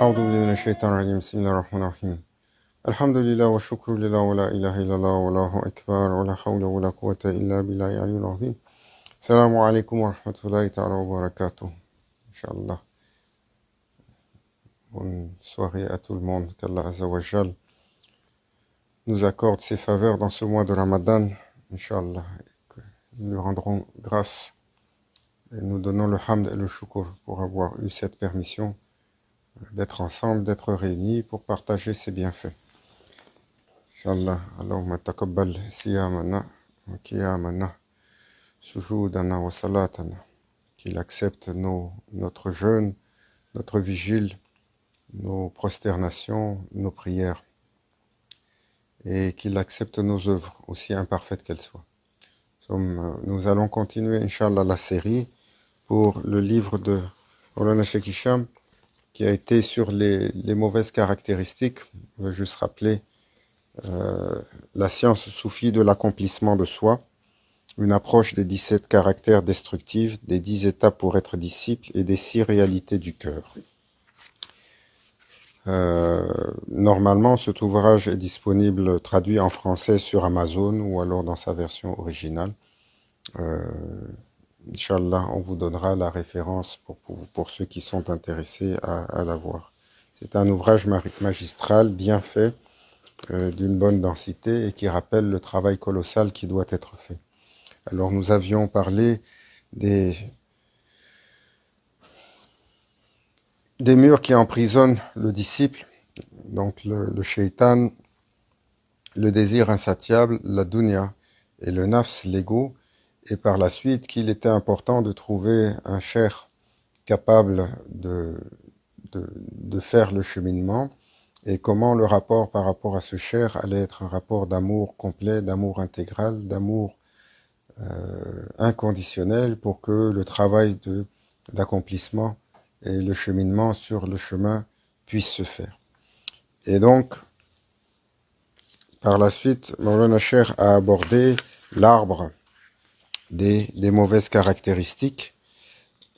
أعوذ بالله من الشيطان الرجيم بسم الله الرحمن الرحيم الحمد لله والشكر لله ولا إله إلا الله والله أكبر ولا حول ولا قوة إلا بالله العلي العظيم السلام عليكم ورحمة الله تعالى وبركاته Inch'Allah. Bonne soirée à tout le monde, qu'Allah Azza wa Jal nous accorde ses faveurs dans ce mois de Ramadan, Inch'Allah, et que nous lui rendrons grâce et nous donnons le hamd et le shukr pour avoir eu cette permission d'être ensemble, d'être réunis pour partager ses bienfaits. Inch'Allah, Allahumma taqabbal siyamana wa qiyamana sujudana wa salatana. Qu'il accepte notre jeûne, notre vigile, nos prosternations, nos prières, et qu'il accepte nos œuvres, aussi imparfaites qu'elles soient. Nous allons continuer, Inch'Allah, la série pour le livre de Maulana Cheikh Hicham, qui a été sur les mauvaises caractéristiques. Je veux juste rappeler la science soufie de l'accomplissement de soi, une approche des 17 caractères destructifs, des 10 étapes pour être disciple et des 6 réalités du cœur. Normalement, cet ouvrage est disponible traduit en français sur Amazon ou alors dans sa version originale. Inch'Allah, on vous donnera la référence pour ceux qui sont intéressés à la voir. C'est un ouvrage magistral, bien fait, d'une bonne densité et qui rappelle le travail colossal qui doit être fait. Alors nous avions parlé des murs qui emprisonnent le disciple, donc le shaitan, le désir insatiable, la dunya et le nafs, l'ego, et par la suite qu'il était important de trouver un cheikh capable de faire le cheminement, et comment le rapport par rapport à ce cheikh allait être un rapport d'amour complet, d'amour intégral, d'amour inconditionnel pour que le travail d'accomplissement et le cheminement sur le chemin puisse se faire. Et donc, par la suite, Maulana Cheikh a abordé l'arbre des mauvaises caractéristiques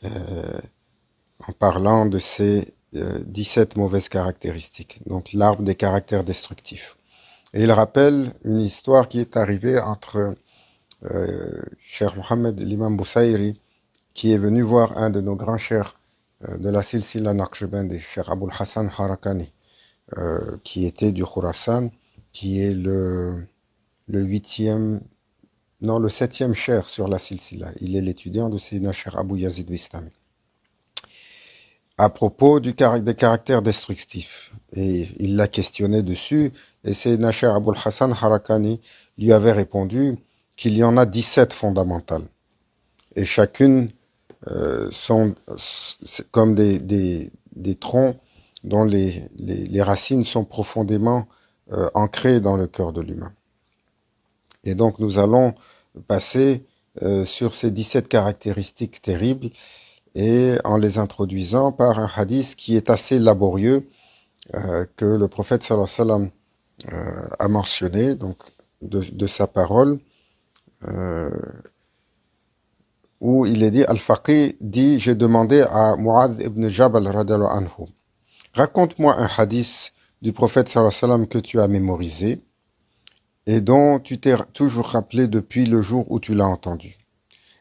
en parlant de ces 17 mauvaises caractéristiques, donc l'arbre des caractères destructifs. Et il rappelle une histoire qui est arrivée entre Cheikh Mohammed l'imam Boussaïri, qui est venu voir un de nos grands cheikhs de la silsila Naqshbandi, Cheikh Abul Hassan Harakani, qui était du Khurasan, qui est le septième cheikh sur la silsila. Il est l'étudiant de Sayyidina Cheikh Abu Yazid Bistami. À propos des caractères destructifs. Et il l'a questionné dessus, et Sayyidina Cheikh Abul Hassan Harakani lui avait répondu qu'il y en a 17 fondamentales. Et chacune sont comme des troncs dont les racines sont profondément ancrées dans le cœur de l'humain. Et donc nous allons passer sur ces 17 caractéristiques terribles et en les introduisant par un hadith qui est assez laborieux que le prophète sallallahu alayhi wa sallam a mentionné, donc de sa parole, où il est dit, Al-Faqih dit, j'ai demandé à Mu'adh ibn Jabal radhiyallahu anhu, raconte-moi un hadith du prophète sallallahu alayhi wa sallam que tu as mémorisé et dont tu t'es toujours rappelé depuis le jour où tu l'as entendu.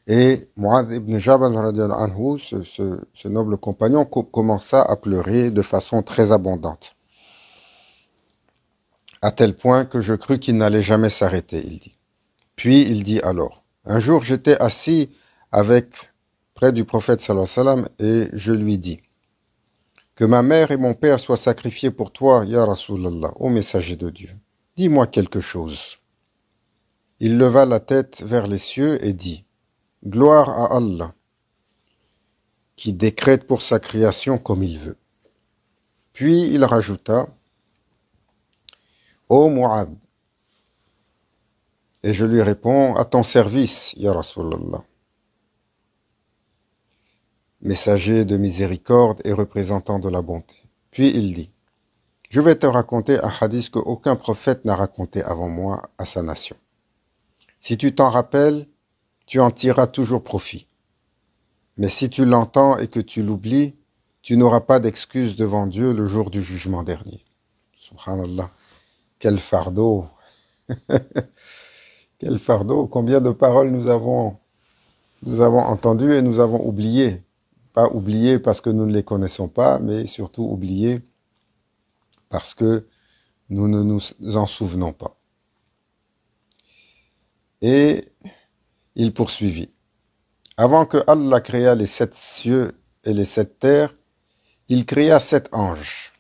Et Mu'adh ibn Jabal radhiyallahu anhu, ce noble compagnon, commença à pleurer de façon très abondante, à tel point que je crus qu'il n'allait jamais s'arrêter, il dit. Puis il dit alors, un jour j'étais assis près du prophète sallallahu alayhi wa sallam et je lui dis, que ma mère et mon père soient sacrifiés pour toi, ya Rasulallah, ô messager de Dieu. Dis-moi quelque chose. Il leva la tête vers les cieux et dit, gloire à Allah, qui décrète pour sa création comme il veut. Puis il rajouta, ô Mu'adh, et je lui réponds, à ton service, ya Rasulallah. Messager de miséricorde et représentant de la bonté. Puis il dit, je vais te raconter un hadith qu'aucun prophète n'a raconté avant moi à sa nation. Si tu t'en rappelles, tu en tireras toujours profit. Mais si tu l'entends et que tu l'oublies, tu n'auras pas d'excuse devant Dieu le jour du jugement dernier. Subhanallah, quel fardeau, quel fardeau, combien de paroles nous avons entendues et nous avons oubliées. Pas oubliées parce que nous ne les connaissons pas, mais surtout oubliées parce que nous ne nous en souvenons pas. Et il poursuivit. Avant que Allah créa les 7 cieux et les 7 terres, il créa 7 anges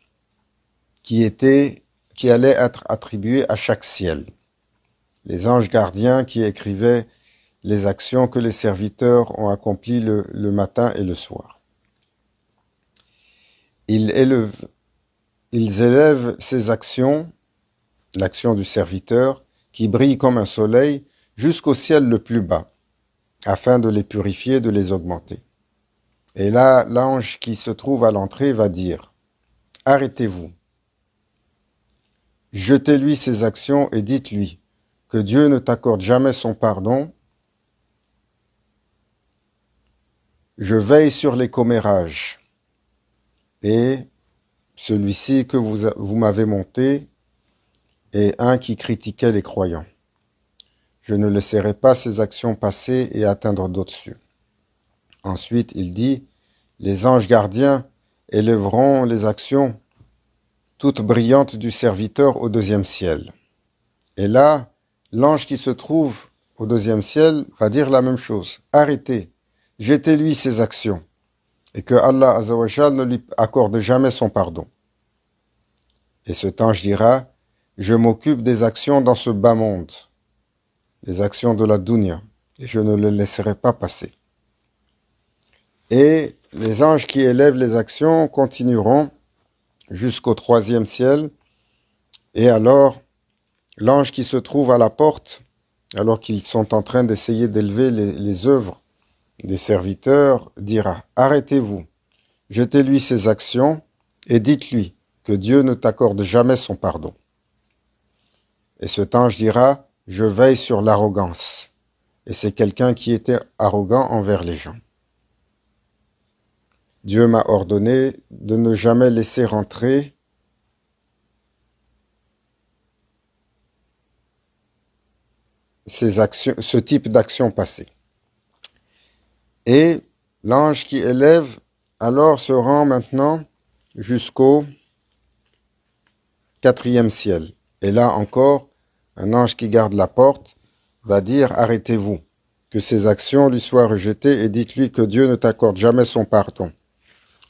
qui allaient être attribués à chaque ciel. Les anges gardiens qui écrivaient les actions que les serviteurs ont accomplies le matin et le soir. Ils élèvent ces actions, l'action du serviteur, qui brille comme un soleil, jusqu'au ciel le plus bas, afin de les purifier, de les augmenter. Et là, l'ange qui se trouve à l'entrée va dire « Arrêtez-vous, jetez-lui ses actions et dites-lui que Dieu ne t'accorde jamais son pardon. Je veille sur les commérages, et celui-ci que vous m'avez monté est un qui critiquait les croyants. Je ne laisserai pas ses actions passer et atteindre d'autres cieux. » Ensuite, il dit, les anges gardiens élèveront les actions toutes brillantes du serviteur au 2e ciel. Et là, l'ange qui se trouve au 2e ciel va dire la même chose. Arrêtez, jetez-lui ses actions, et que Allah Azza wa Jal ne lui accorde jamais son pardon. Et cet ange dira, je m'occupe des actions dans ce bas monde, les actions de la dunya, et je ne les laisserai pas passer. Et les anges qui élèvent les actions continueront jusqu'au 3e ciel, et alors l'ange qui se trouve à la porte, alors qu'ils sont en train d'essayer d'élever les œuvres des serviteurs, dira « Arrêtez-vous, jetez-lui ses actions et dites-lui que Dieu ne t'accorde jamais son pardon. » Et cet ange dira « Je veille sur l'arrogance. » Et c'est quelqu'un qui était arrogant envers les gens. Dieu m'a ordonné de ne jamais laisser rentrer ce type d'action passée. Et l'ange qui élève alors se rend maintenant jusqu'au 4e ciel. Et là encore, un ange qui garde la porte va dire « Arrêtez-vous, que ces actions lui soient rejetées et dites-lui que Dieu ne t'accorde jamais son pardon. »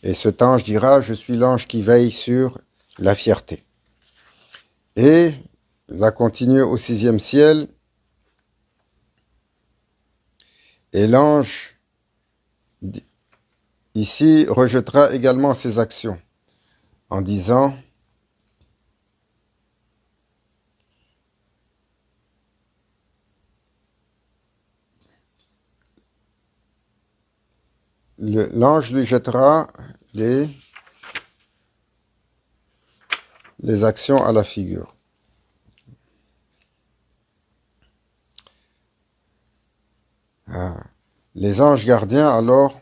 Et cet ange dira « Je suis l'ange qui veille sur la fierté. » Et il va continuer au 6e ciel. Et l'ange, ici, rejettera également ses actions en disant l'ange lui jettera les actions à la figure. Les anges gardiens, alors,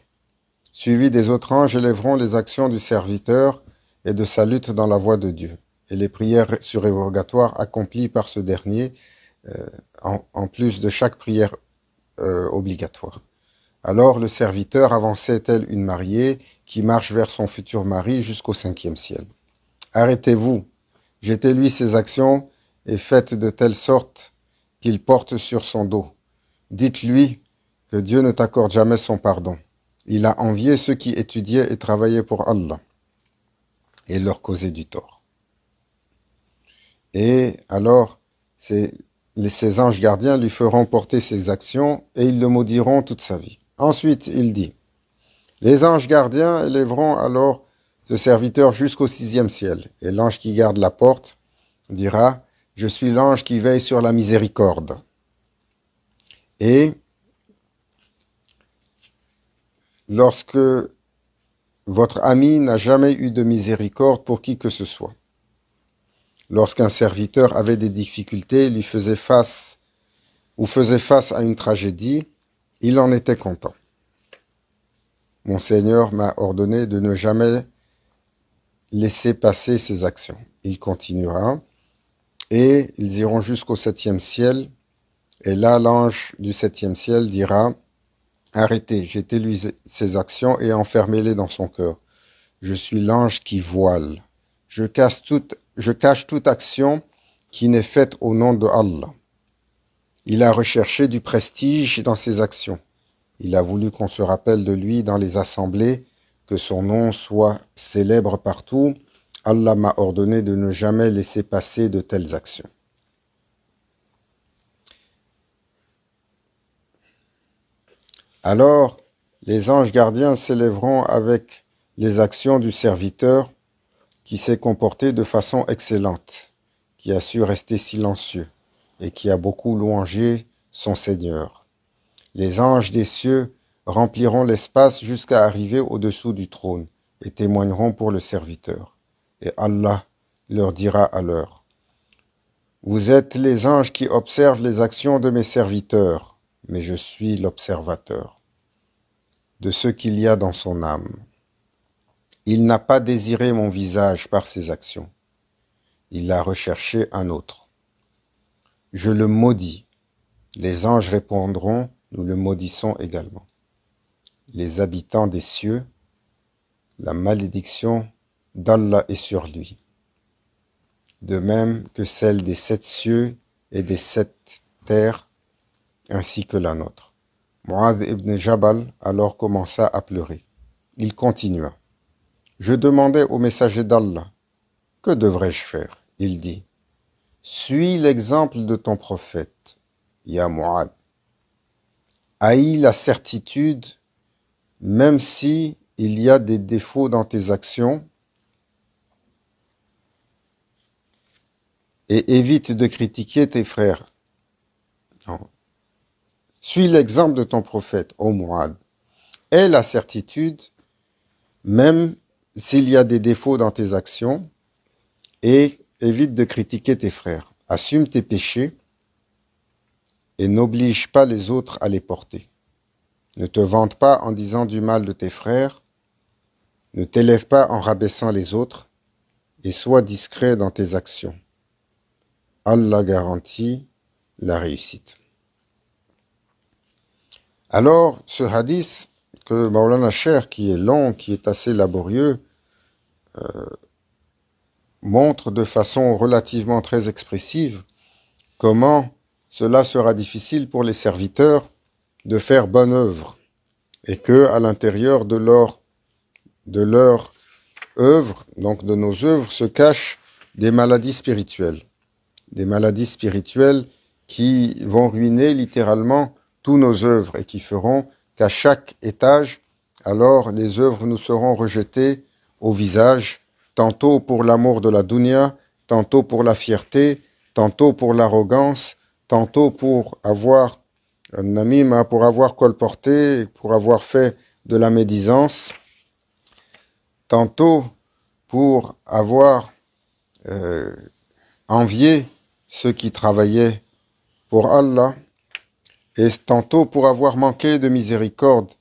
suivis des autres anges, élèveront les actions du serviteur et de sa lutte dans la voie de Dieu, et les prières surérogatoires accomplies par ce dernier, en plus de chaque prière obligatoire. Alors le serviteur avançait tel une mariée qui marche vers son futur mari jusqu'au 5e ciel. Arrêtez-vous, jetez-lui ses actions et faites de telle sorte qu'il porte sur son dos. Dites-lui que Dieu ne t'accorde jamais son pardon. Il a envié ceux qui étudiaient et travaillaient pour Allah et leur causaient du tort. Et alors, ces anges gardiens lui feront porter ses actions et ils le maudiront toute sa vie. Ensuite, il dit, les anges gardiens élèveront alors ce serviteur jusqu'au 6e ciel. Et l'ange qui garde la porte dira, je suis l'ange qui veille sur la miséricorde. Et lorsque votre ami n'a jamais eu de miséricorde pour qui que ce soit, lorsqu'un serviteur avait des difficultés, lui faisait face à une tragédie, il en était content. mon Seigneur m'a ordonné de ne jamais laisser passer ses actions. Il continuera, et ils iront jusqu'au 7e ciel, et là l'ange du 7e ciel dira, arrêtez, jetez-lui ses actions et enfermez-les dans son cœur. Je suis l'ange qui voile. Je cache toute action qui n'est faite au nom de Allah. Il a recherché du prestige dans ses actions. Il a voulu qu'on se rappelle de lui dans les assemblées, que son nom soit célèbre partout. Allah m'a ordonné de ne jamais laisser passer de telles actions. Alors, les anges gardiens s'élèveront avec les actions du serviteur qui s'est comporté de façon excellente, qui a su rester silencieux et qui a beaucoup louangé son Seigneur. Les anges des cieux rempliront l'espace jusqu'à arriver au-dessous du trône et témoigneront pour le serviteur. Et Allah leur dira alors, « Vous êtes les anges qui observent les actions de mes serviteurs, mais je suis l'observateur de ce qu'il y a dans son âme. Il n'a pas désiré mon visage par ses actions. Il a recherché un autre. Je le maudis. » Les anges répondront, nous le maudissons également. Les habitants des cieux, la malédiction d'Allah est sur lui, de même que celle des 7 cieux et des 7 terres, ainsi que la nôtre. Mu'adh ibn Jabal alors commença à pleurer. Il continua. Je demandai au messager d'Allah, que devrais-je faire? Il dit, suis l'exemple de ton prophète, ya Mu'adh. Haïs la certitude, même si il y a des défauts dans tes actions, et évite de critiquer tes frères. Non. Suis l'exemple de ton prophète, ô Mu'adh. Aie la certitude, même s'il y a des défauts dans tes actions, et évite de critiquer tes frères. Assume tes péchés et n'oblige pas les autres à les porter. Ne te vante pas en disant du mal de tes frères, ne t'élève pas en rabaissant les autres, et sois discret dans tes actions. Allah garantit la réussite. Alors, ce hadith que Maulana Cheikh, qui est long, qui est assez laborieux, montre de façon relativement très expressive comment cela sera difficile pour les serviteurs de faire bonne œuvre et que à l'intérieur de leur œuvre, donc de nos œuvres, se cachent des maladies spirituelles qui vont ruiner littéralement tous nos œuvres et qui feront qu'à chaque étage, alors les œuvres nous seront rejetées au visage, tantôt pour l'amour de la dunya, tantôt pour la fierté, tantôt pour l'arrogance, tantôt pour avoir namima, pour avoir colporté, pour avoir fait de la médisance, tantôt pour avoir envié ceux qui travaillaient pour Allah, et tantôt pour avoir manqué de miséricorde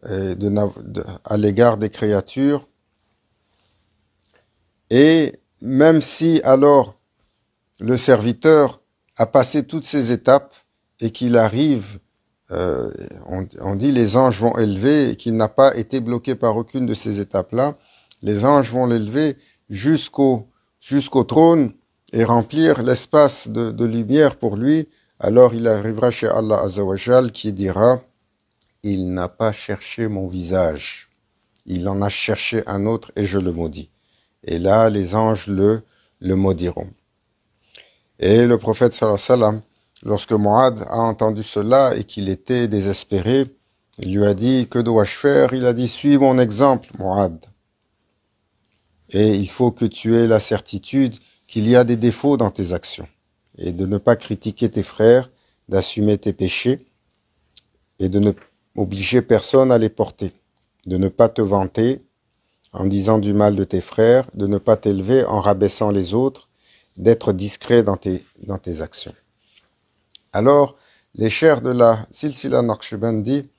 à l'égard des créatures. Et même si alors le serviteur a passé toutes ces étapes et qu'il arrive, on dit les anges vont élever, et qu'il n'a pas été bloqué par aucune de ces étapes-là, les anges vont l'élever jusqu'au trône et remplir l'espace de lumière pour lui. Alors il arrivera chez Allah Azzawajal qui dira « Il n'a pas cherché mon visage, il en a cherché un autre et je le maudis. » Et là, les anges le maudiront. Et le prophète sallallahu alayhi wa sallam, lorsque Mu'adh a entendu cela et qu'il était désespéré, il lui a dit « Que dois-je faire ?» Il a dit « Suis mon exemple, Mu'adh. Et il faut que tu aies la certitude qu'il y a des défauts dans tes actions. Et de ne pas critiquer tes frères, d'assumer tes péchés et de ne obliger personne à les porter. De ne pas te vanter en disant du mal de tes frères, de ne pas t'élever en rabaissant les autres, d'être discret dans tes actions. Alors, les chers de la Silsila Naqshbandi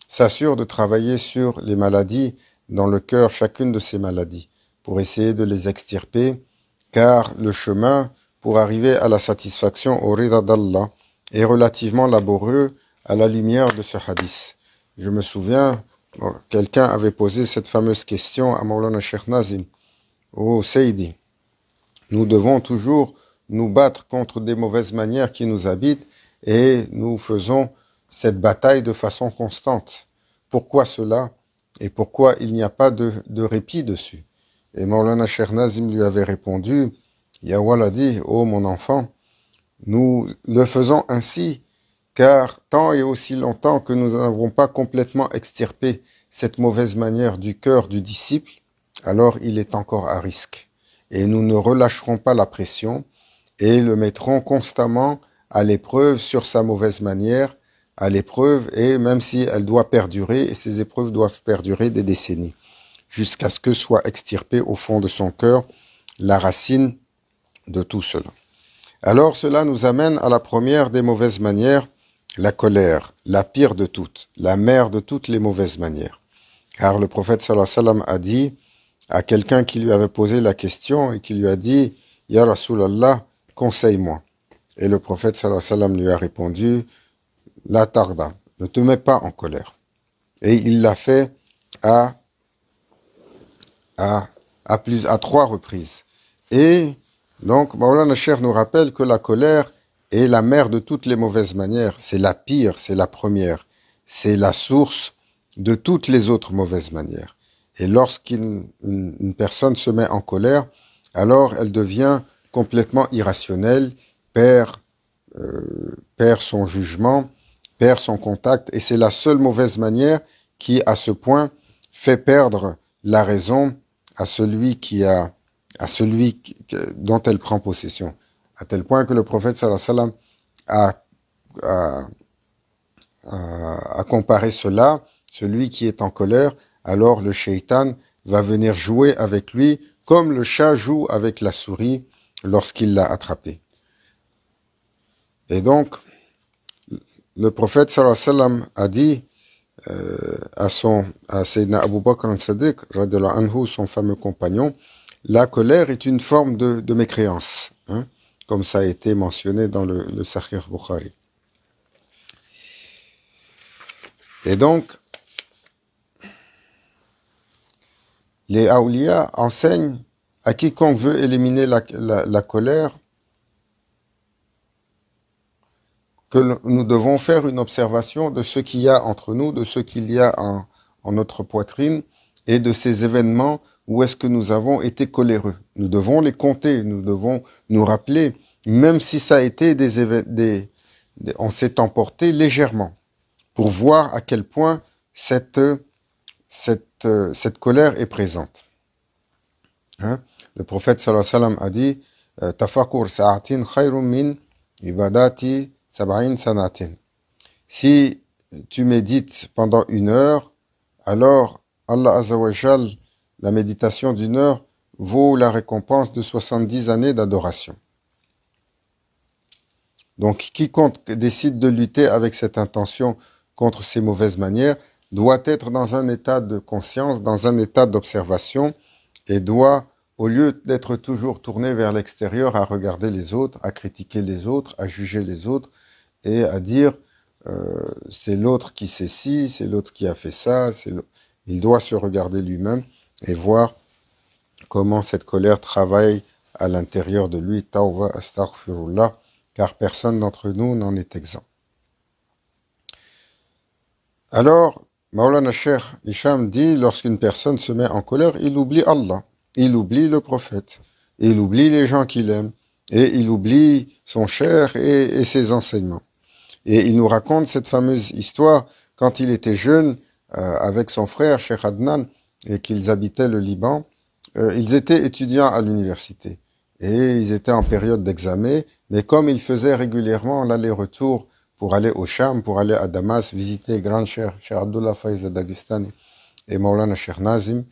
s'assure de travailler sur les maladies dans le cœur, chacune de ces maladies, pour essayer de les extirper, car le chemin pour arriver à la satisfaction au rida d'Allah est relativement laborieux à la lumière de ce hadith. Je me souviens, quelqu'un avait posé cette fameuse question à Maulana Cheikh Nazim, au Seydi. Nous devons toujours nous battre contre des mauvaises manières qui nous habitent et nous faisons cette bataille de façon constante. Pourquoi cela? Et pourquoi il n'y a pas de répit dessus? Et Maulana Cheikh Nazim lui avait répondu, Ya Waladi, ô mon enfant, nous le faisons ainsi, car tant et aussi longtemps que nous n'avons pas complètement extirpé cette mauvaise manière du cœur du disciple, alors il est encore à risque. Et nous ne relâcherons pas la pression et le mettrons constamment à l'épreuve sur sa mauvaise manière, à l'épreuve, et même si elle doit perdurer, et ces épreuves doivent perdurer des décennies, jusqu'à ce que soit extirpée au fond de son cœur la racine de tout cela. Alors cela nous amène à la première des mauvaises manières, la colère, la pire de toutes, la mère de toutes les mauvaises manières. Car le prophète sallallahu alayhi wa sallam a dit à quelqu'un qui lui avait posé la question et qui lui a dit « Ya Rasulallah, conseille-moi ». Et le prophète sallallahu alayhi wa sallam lui a répondu « La tarda, ne te mets pas en colère ». Et il l'a fait à 3 reprises. Et donc, Maulana Cheikh nous rappelle que la colère est la mère de toutes les mauvaises manières. C'est la pire, c'est la première. C'est la source de toutes les autres mauvaises manières. Et lorsqu'une personne se met en colère, alors elle devient complètement irrationnelle, perd son jugement, perd son contact. Et c'est la seule mauvaise manière qui, à ce point, fait perdre la raison à celui dont elle prend possession. À tel point que le prophète sallallahu alayhi wa sallam a comparé cela, celui qui est en colère, alors le shaitan va venir jouer avec lui comme le chat joue avec la souris lorsqu'il l'a attrapé. Et donc, le prophète sallallahu alayhi wa sallam a dit à Sayyidina Abu Bakr al-Siddiq, radiyallahu anhu, son fameux compagnon, la colère est une forme de mécréance, hein, comme ça a été mentionné dans le Sahih Bukhari. Et donc, les awliya enseignent à quiconque veut éliminer la colère que nous devons faire une observation de ce qu'il y a entre nous, de ce qu'il y a en notre poitrine et de ces événements où est-ce que nous avons été coléreux. Nous devons les compter, nous devons nous rappeler, même si ça a été on s'est emporté légèrement, pour voir à quel point cette colère est présente. Hein? Le prophète sallallahu alayhi wa sallam a dit « Tafakur sa'atin khayrun min ibadati sab'in sanatin » Si tu médites pendant 1 heure, alors Allah Azza wa Jal, la méditation d'1 heure vaut la récompense de 70 années d'adoration. Donc, quiconque décide de lutter avec cette intention contre ces mauvaises manières doit être dans un état de conscience, dans un état d'observation, et doit, au lieu d'être toujours tourné vers l'extérieur, à regarder les autres, à critiquer les autres, à juger les autres, et à dire c'est l'autre qui sait ci, c'est l'autre qui a fait ça. Il doit se regarder lui-même et voir comment cette colère travaille à l'intérieur de lui. Tawba astaghfirullah, car personne d'entre nous n'en est exempt. Alors, Maulana Cheikh Hicham dit, lorsqu'une personne se met en colère, il oublie Allah, il oublie le prophète, il oublie les gens qu'il aime, et il oublie son cher et ses enseignements. Et il nous raconte cette fameuse histoire quand il était jeune avec son frère Cheikh Adnan et qu'ils habitaient le Liban. Ils étaient étudiants à l'université et ils étaient en période d'examen, mais comme ils faisaient régulièrement l'aller-retour pour aller au Cham, pour aller à Damas, visiter grand Cheikh Abdullah Faiz de Dagestani et Maulana Cheikh Nazim,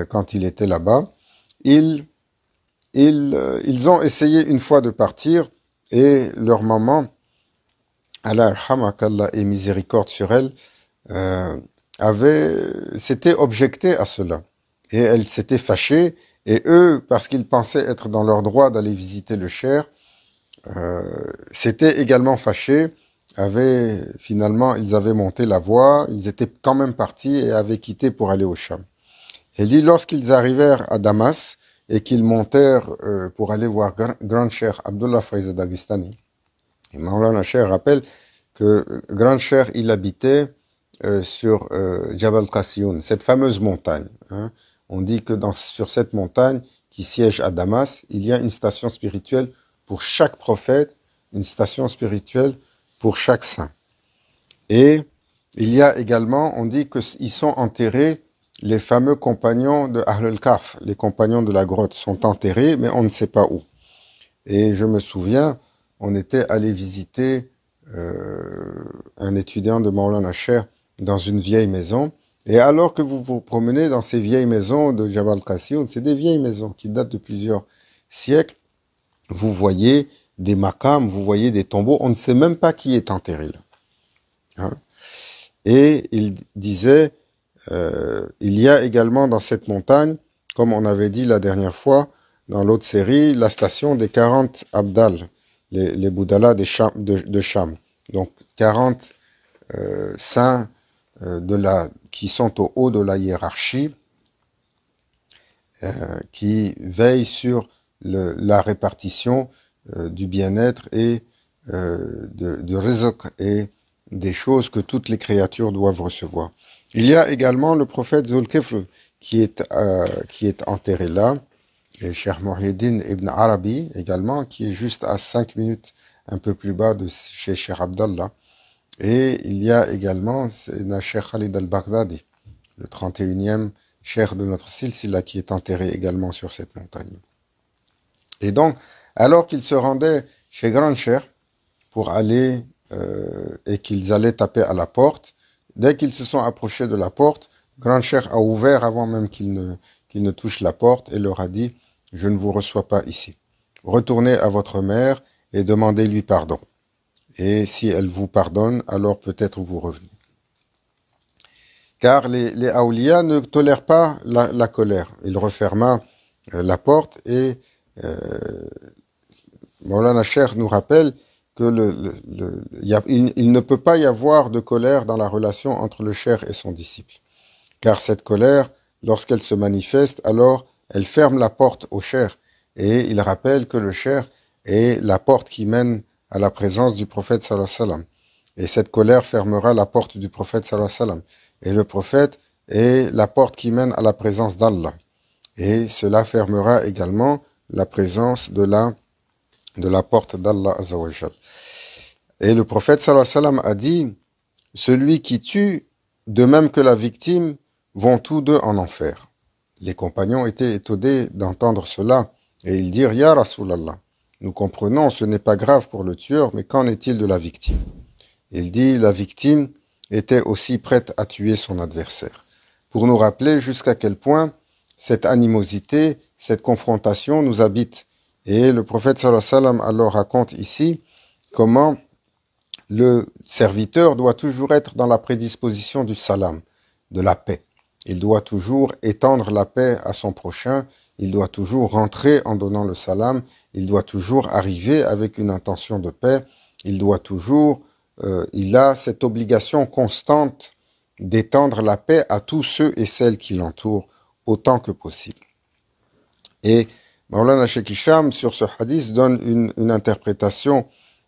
quand il était là-bas, ils ont essayé une fois de partir et leur maman, Allah yarhama, qu'Allah ait miséricorde sur elle, s'étaient objectés à cela. Et elles s'étaient fâchées. Et eux, parce qu'ils pensaient être dans leur droit d'aller visiter le Cher, s'étaient également fâchés. Finalement, ils avaient monté la voie. Ils étaient quand même partis et avaient quitté pour aller au Cham. Il dit, lorsqu'ils arrivèrent à Damas et qu'ils montèrent pour aller voir Grand Cheikh Abdullah Faiz Dagestani, et Maulana Cheikh rappelle que Grand Cheikh, il habitait sur Jabal Qassioun, cette fameuse montagne. Hein. On dit que sur cette montagne qui siège à Damas, il y a une station spirituelle pour chaque prophète, une station spirituelle pour chaque saint. Et il y a également, on dit qu'ils sont enterrés, les fameux compagnons de Ahl al-Kahf, les compagnons de la grotte, sont enterrés, mais on ne sait pas où. Et je me souviens, on était allé visiter un étudiant de Maulana Cheikh dans une vieille maison. Et alors que vous vous promenez dans ces vieilles maisons de Jabal Qassioun, c'est des vieilles maisons qui datent de plusieurs siècles, vous voyez des maqams, vous voyez des tombeaux, on ne sait même pas qui est enterré là. Hein? Et il disait, il y a également dans cette montagne, comme on avait dit la dernière fois, dans l'autre série, la station des 40 Abdal, les Bouddhalas de Cham. Donc 40 saints qui sont au haut de la hiérarchie, qui veillent sur la répartition du bien-être et de rizq et des choses que toutes les créatures doivent recevoir. Il y a également le prophète Zulkifl qui est enterré là, et Cheikh Muhyiddin Ibn Arabi également, qui est juste à 5 minutes un peu plus bas de chez Cheikh Abdallah. Et il y a également Cheikh Khalid al-Baghdadi, le 31e cheikh de notre silsila, qui est enterré également sur cette montagne. Et donc, alors qu'ils se rendaient chez Grand Cheikh pour aller et qu'ils allaient taper à la porte, dès qu'ils se sont approchés de la porte, Grand Cheikh a ouvert avant même qu'ils ne touchent la porte et leur a dit « Je ne vous reçois pas ici. Retournez à votre mère et demandez-lui pardon. Et si elle vous pardonne, alors peut-être vous revenez. » Car les Aoulias ne tolèrent pas la colère. Il referma la porte et Maulana Cheikh nous rappelle que il ne peut pas y avoir de colère dans la relation entre le cheikh et son disciple. Car cette colère, lorsqu'elle se manifeste, alors elle ferme la porte au cheikh. Et il rappelle que le cheikh est la porte qui mène à la présence du prophète sallallahu alayhi wa sallam. Et cette colère fermera la porte du prophète sallallahu alayhi wa sallam. Et le prophète est la porte qui mène à la présence d'Allah. Et cela fermera également la présence de la porte d'Allah Azzawajal. Et le prophète sallallahu alayhi wa sallam a dit, celui qui tue, de même que la victime, vont tous deux en enfer. Les compagnons étaient étonnés d'entendre cela, et ils dirent, Ya Rasulallah, nous comprenons, ce n'est pas grave pour le tueur, mais qu'en est-il de la victime? Il dit, la victime était aussi prête à tuer son adversaire. Pour nous rappeler jusqu'à quel point cette animosité, cette confrontation nous habite. Et le prophète sallallahu alayhi wa sallam alors raconte ici comment le serviteur doit toujours être dans la prédisposition du salam, de la paix. Il doit toujours étendre la paix à son prochain, il doit toujours rentrer en donnant le salam, il doit toujours arriver avec une intention de paix, il a cette obligation constante d'étendre la paix à tous ceux et celles qui l'entourent autant que possible. Et Maulana Cheikh Hicham, sur ce hadith, donne une interprétation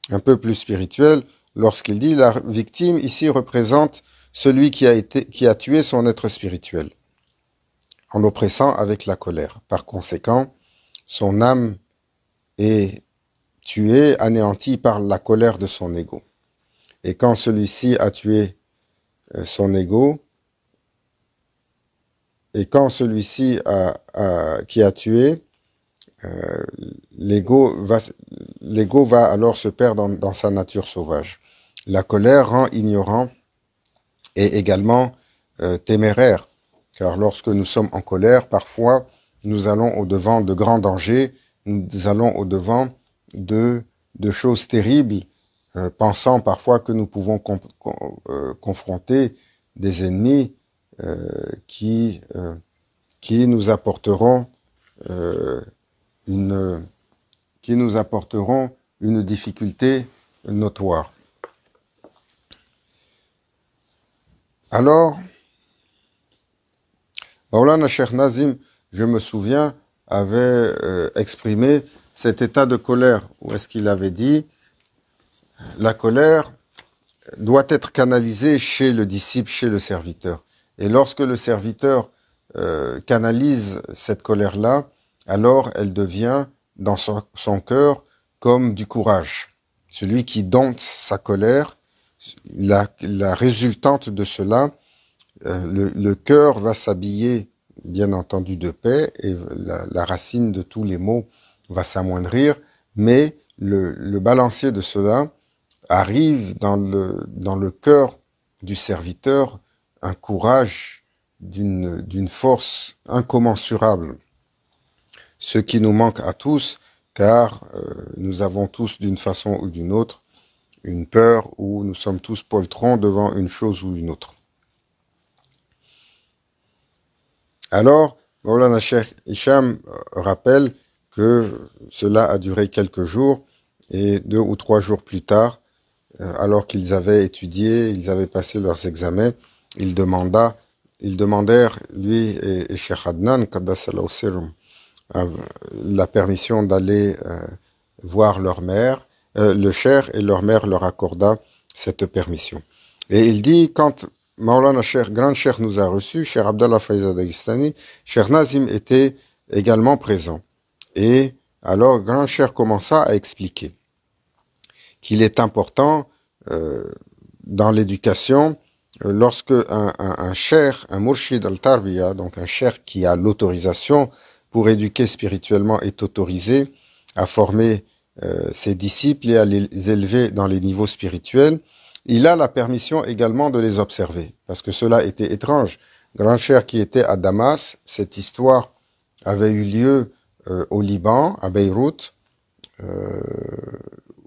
un peu plus spirituelle lorsqu'il dit la victime ici représente celui qui a tué son être spirituel en l'oppressant avec la colère. Par conséquent, son âme est tuée, anéantie par la colère de son ego. Et quand celui-ci a tué son ego, et quand celui-ci qui a tué, l'ego va alors se perdre dans sa nature sauvage. La colère rend ignorant et également téméraire, car lorsque nous sommes en colère, parfois nous allons au-devant de grands dangers, nous allons au-devant de choses terribles, pensant parfois que nous pouvons confronter des ennemis qui nous apporteront une difficulté notoire. Alors, Maulana Cheikh Nazim, je me souviens, avait exprimé cet état de colère, où est-ce qu'il avait dit la colère doit être canalisée chez le disciple, chez le serviteur. Et lorsque le serviteur canalise cette colère-là, alors elle devient dans son cœur comme du courage. Celui qui dompte sa colère, la résultante de cela, le cœur va s'habiller, bien entendu, de paix, et la racine de tous les maux va s'amoindrir, mais le balancier de cela arrive dans le cœur du serviteur un courage d'une force incommensurable, ce qui nous manque à tous, car nous avons tous d'une façon ou d'une autre une peur où nous sommes tous poltrons devant une chose ou une autre. Alors, Maulana Cheikh Hicham rappelle que cela a duré quelques jours et 2 ou 3 jours plus tard, alors qu'ils avaient étudié, ils avaient passé leurs examens, ils demandèrent, lui et Cheikh Adnan, Qaddasallahu sirrum, la permission d'aller voir leur mère, le cheikh, et leur mère leur accorda cette permission. Et il dit, quand Maulana Cheikh, grand cheikh nous a reçus, Cheikh Abdallah Faiza Dagestani, Cheikh Nazim était également présent. Et alors, grand cheikh commença à expliquer qu'il est important dans l'éducation, lorsque un cheikh, un murshid al-tarbiya, donc un cheikh qui a l'autorisation pour éduquer spirituellement, est autorisé à former ses disciples et à les élever dans les niveaux spirituels, il a la permission également de les observer, parce que cela était étrange. Grand cheikh qui était à Damas, cette histoire avait eu lieu au Liban, à Beyrouth,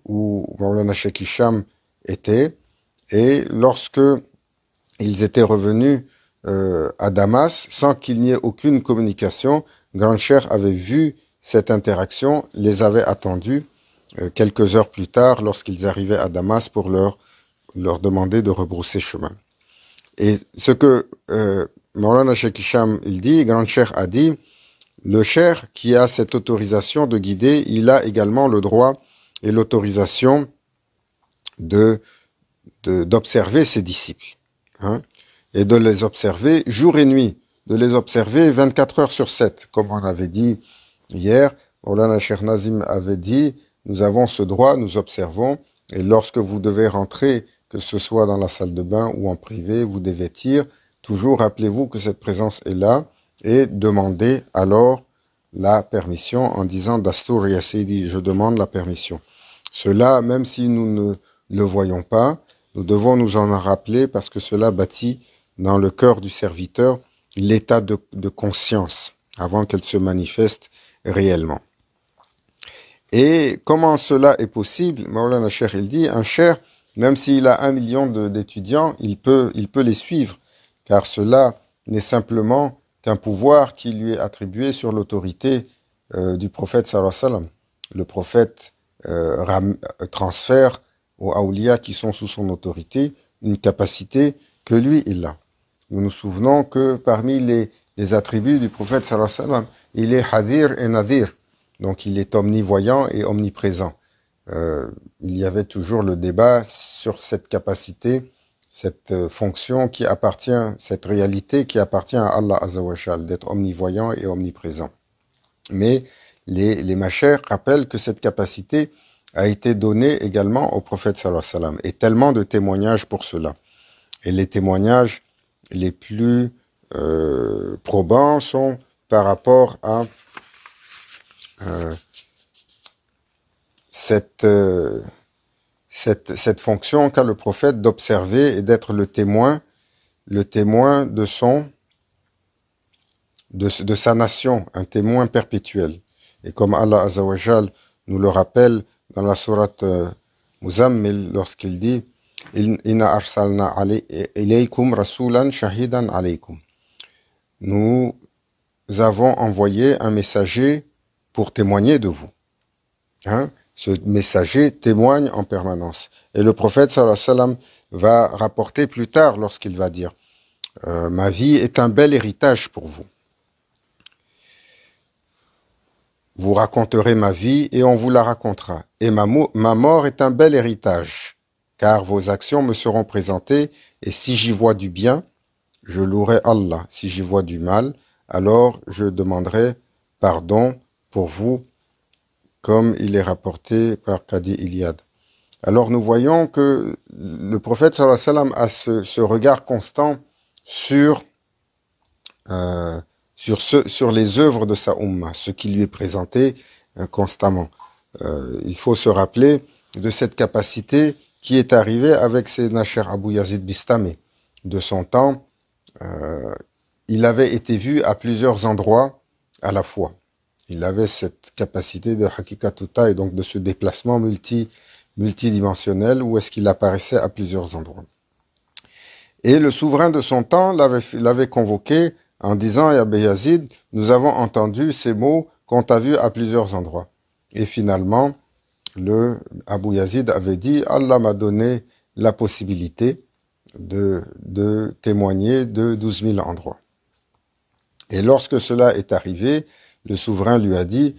où Maulana Cheikh Hicham était, et lorsque ils étaient revenus à Damas, sans qu'il n'y ait aucune communication, Grand Cheikh avait vu cette interaction, les avait attendus quelques heures plus tard lorsqu'ils arrivaient à Damas pour leur demander de rebrousser chemin. Et ce que Maulana Cheikh Hicham il dit, Grand Cheikh a dit, le cheikh qui a cette autorisation de guider, il a également le droit et l'autorisation d'observer ses disciples, hein, et de les observer jour et nuit, de les observer 24 heures sur 7, comme on avait dit hier. Maulana Cheikh Nazim avait dit, nous avons ce droit, nous observons, et lorsque vous devez rentrer, que ce soit dans la salle de bain ou en privé, vous devez dire, toujours rappelez-vous que cette présence est là, et demandez alors la permission en disant Dastour ya Seydi, je demande la permission. Cela, même si nous ne le voyons pas, nous devons nous en rappeler parce que cela bâtit dans le cœur du serviteur l'état de conscience avant qu'elle se manifeste réellement. Et comment cela est possible? Maulana Cheikh il dit, un cheikh, même s'il a 1 million d'étudiants, il peut les suivre, car cela n'est simplement qu'un pouvoir qui lui est attribué sur l'autorité du prophète sallallahu alayhi wa sallam. Le prophète transfère aux awliya qui sont sous son autorité une capacité que lui il a. Nous nous souvenons que parmi les attributs du prophète sallallahu alayhi wa sallam, il est hadir et nadir, donc il est omnivoyant et omniprésent. Il y avait toujours le débat sur cette capacité, cette fonction qui appartient, cette réalité qui appartient à Allah Azza wa Jal, d'être omnivoyant et omniprésent. Mais les machers rappellent que cette capacité a été donnée également au prophète sallallahu alayhi wa sallam, et tellement de témoignages pour cela. Et les témoignages les plus probants sont par rapport à cette fonction qu'a le prophète d'observer et d'être le témoin de sa nation, un témoin perpétuel. Et comme Allah Azza wa Jal nous le rappelle dans la sourate Muzammil lorsqu'il dit Inna arsalna ilaykum rasulan shahidan alaykum. Nous avons envoyé un messager pour témoigner de vous. Hein? Ce messager témoigne en permanence. Et le prophète sallallahu alayhi wa sallam va rapporter plus tard lorsqu'il va dire ma vie est un bel héritage pour vous. Vous raconterez ma vie et on vous la racontera. Et ma mort est un bel héritage, car vos actions me seront présentées, et si j'y vois du bien, je louerai Allah. Si j'y vois du mal, alors je demanderai pardon pour vous, comme il est rapporté par Qadi Iliad. Alors nous voyons que le prophète sallallahu alayhi wa sallam a ce regard constant sur les œuvres de sa Ummah, ce qui lui est présenté constamment. Il faut se rappeler de cette capacité qui est arrivée avec Sayyidina Cheikh Abou Yazid Bistami. De son temps, il avait été vu à plusieurs endroits à la fois. Il avait cette capacité de hakikatuta et donc de ce déplacement multidimensionnel où est-ce qu'il apparaissait à plusieurs endroits. Et le souverain de son temps l'avait convoqué en disant à Abu Yazid, nous avons entendu ces mots qu'on t'a vu à plusieurs endroits. Et finalement, Abu Yazid avait dit, Allah m'a donné la possibilité de témoigner de 12 000 endroits. Et lorsque cela est arrivé, le souverain lui a dit,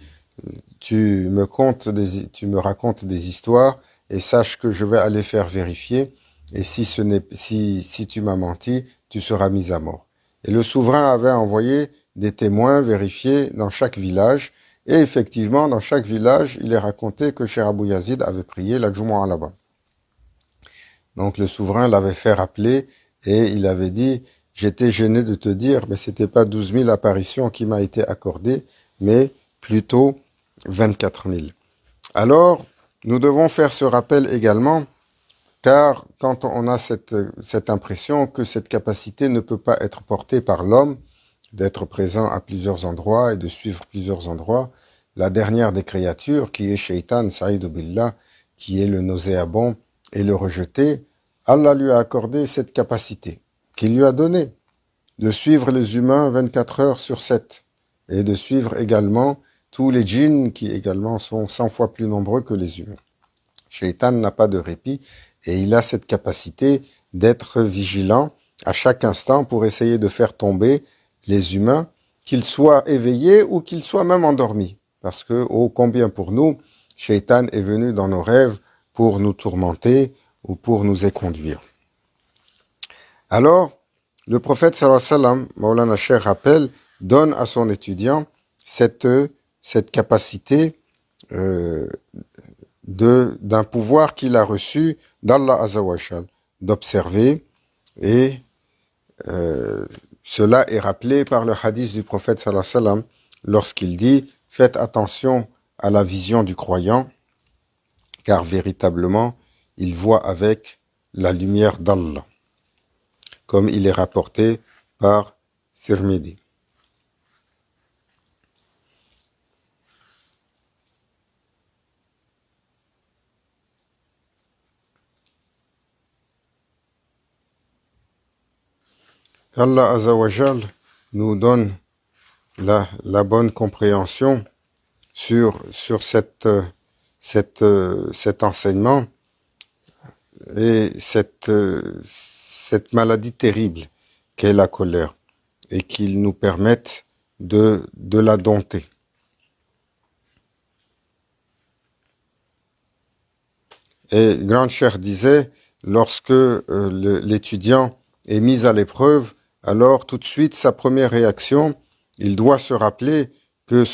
tu me racontes des histoires et sache que je vais aller faire vérifier. Et si tu m'as menti, tu seras mis à mort. Et le souverain avait envoyé des témoins vérifier dans chaque village. Et effectivement, dans chaque village, il est raconté que Cheikh Abou Yazid avait prié la Jumu'ah là-bas. Donc le souverain l'avait fait rappeler et il avait dit, j'étais gêné de te dire, mais c'était pas 12 000 apparitions qui m'a été accordées, mais plutôt 24 000. Alors, nous devons faire ce rappel également, car quand on a cette impression que cette capacité ne peut pas être portée par l'homme, d'être présent à plusieurs endroits et de suivre plusieurs endroits, la dernière des créatures, qui est Shaitan, Saïd Billah, qui est le nauséabond et le rejeté, Allah lui a accordé cette capacité, qu'il lui a donnée, de suivre les humains 24 heures sur 7, et de suivre également tous les djinns qui également sont 100 fois plus nombreux que les humains. Shaitan n'a pas de répit, et il a cette capacité d'être vigilant à chaque instant pour essayer de faire tomber les humains, qu'ils soient éveillés ou qu'ils soient même endormis. Parce que, oh combien pour nous, Shaitan est venu dans nos rêves pour nous tourmenter ou pour nous éconduire. Alors, le prophète sallallahu alayhi wa sallam, Maulana Cheikh rappelle, donne à son étudiant cette capacité d'un pouvoir qu'il a reçu d'Allah Azza wa Jal, d'observer, et cela est rappelé par le hadith du prophète sallallahu alayhi wa sallam lorsqu'il dit « Faites attention à la vision du croyant, car véritablement, il voit avec la lumière d'Allah », comme il est rapporté par Tirmidhi. Allah Azza wa Jal nous donne la bonne compréhension sur cet enseignement et cette maladie terrible qu'est la colère, et qu'il nous permette de la dompter. Et Grand Cheikh disait, lorsque l'étudiant est mis à l'épreuve, alors tout de suite, sa première réaction, il doit se rappeler que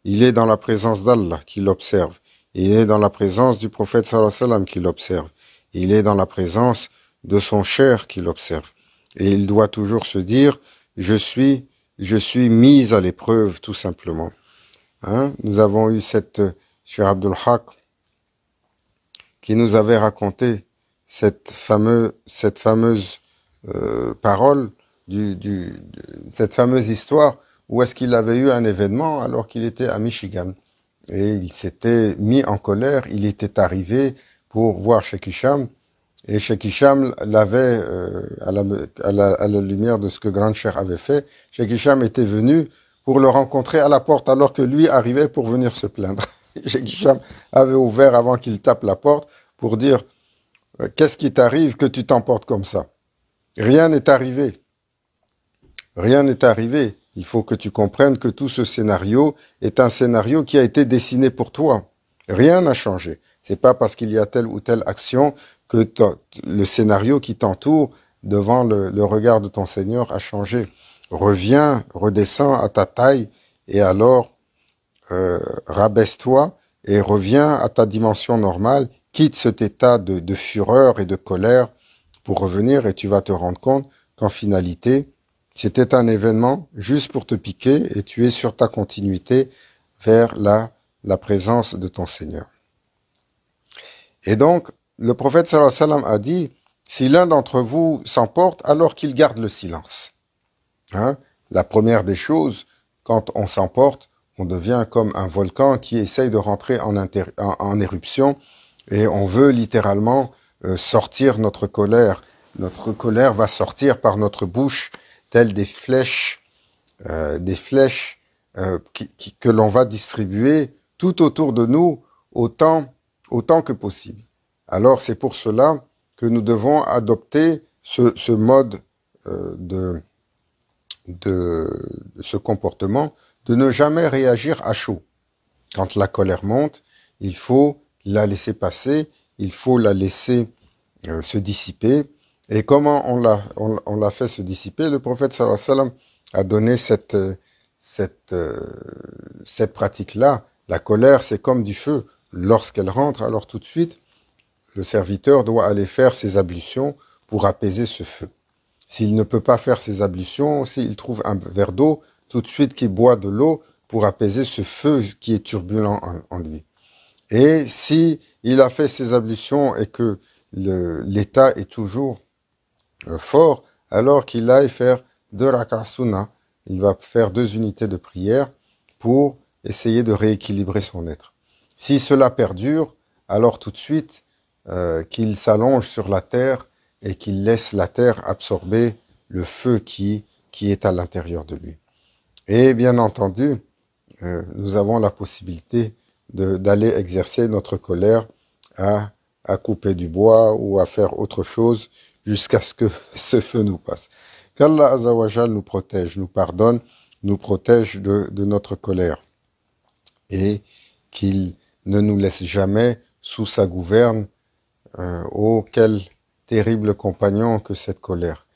il est dans la présence d'Allah qui l'observe. Il est dans la présence du prophète sallallahu alayhi wa sallam qui l'observe. Il est dans la présence de son cher qui l'observe. Et il doit toujours se dire, je suis mis à l'épreuve, tout simplement. Hein? Nous avons eu Cheikh Abdul Haq, qui nous avait raconté cette fameuse parole, cette fameuse histoire où est-ce qu'il avait eu un événement alors qu'il était à Michigan. Et il s'était mis en colère, il était arrivé pour voir Cheikh Hicham Et Cheikh Hicham l'avait, à la lumière de ce que Grand Cheikh avait fait, Cheikh Hicham était venu pour le rencontrer à la porte alors que lui arrivait pour venir se plaindre. Cheikh Hicham avait ouvert avant qu'il tape la porte pour dire qu'est-ce qui t'arrive que tu t'emportes comme ça? Rien n'est arrivé. Rien n'est arrivé. Il faut que tu comprennes que tout ce scénario est un scénario qui a été dessiné pour toi. Rien n'a changé. C'est pas parce qu'il y a telle ou telle action que le scénario qui t'entoure devant le regard de ton Seigneur a changé. Reviens, redescends à ta taille et alors rabaisse-toi et reviens à ta dimension normale. Quitte cet état de fureur et de colère pour revenir et tu vas te rendre compte qu'en finalité, c'était un événement juste pour te piquer et tu es sur ta continuité vers la présence de ton Seigneur. Et donc, le prophète sallallahu alayhi wa sallam a dit, si l'un d'entre vous s'emporte, alors qu'il garde le silence. Hein? La première des choses, quand on s'emporte, on devient comme un volcan qui essaye de rentrer en éruption et on veut littéralement sortir notre colère. Notre colère va sortir par notre bouche, telles des flèches que l'on va distribuer tout autour de nous autant que possible. Alors c'est pour cela que nous devons adopter ce mode de ce comportement, de ne jamais réagir à chaud. Quand la colère monte, il faut la laisser passer, il faut la laisser se dissiper. Et comment on l'a fait se dissiper? Le prophète sallallahu alayhi wa sallam a donné cette pratique-là. La colère, c'est comme du feu. Lorsqu'elle rentre, alors tout de suite, le serviteur doit aller faire ses ablutions pour apaiser ce feu. S'il ne peut pas faire ses ablutions, s'il trouve un verre d'eau, tout de suite qu'il boit de l'eau pour apaiser ce feu qui est turbulent en lui. Et si il a fait ses ablutions et que l'état est toujours fort, alors qu'il aille faire 2 raka sunna, il va faire 2 unités de prière pour essayer de rééquilibrer son être. Si cela perdure, alors tout de suite qu'il s'allonge sur la terre et qu'il laisse la terre absorber le feu qui est à l'intérieur de lui. Et bien entendu, nous avons la possibilité d'aller exercer notre colère à couper du bois ou à faire autre chose jusqu'à ce que ce feu nous passe. Qu'Allah Azzawajal nous protège, nous pardonne, nous protège de notre colère et qu'il ne nous laisse jamais sous sa gouverne. Oh, quel terrible compagnon que cette colère.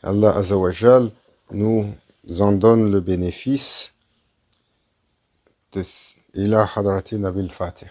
Allah Azzawajal nous en donne le bénéfice. Ila hadrati Nabil Fatih.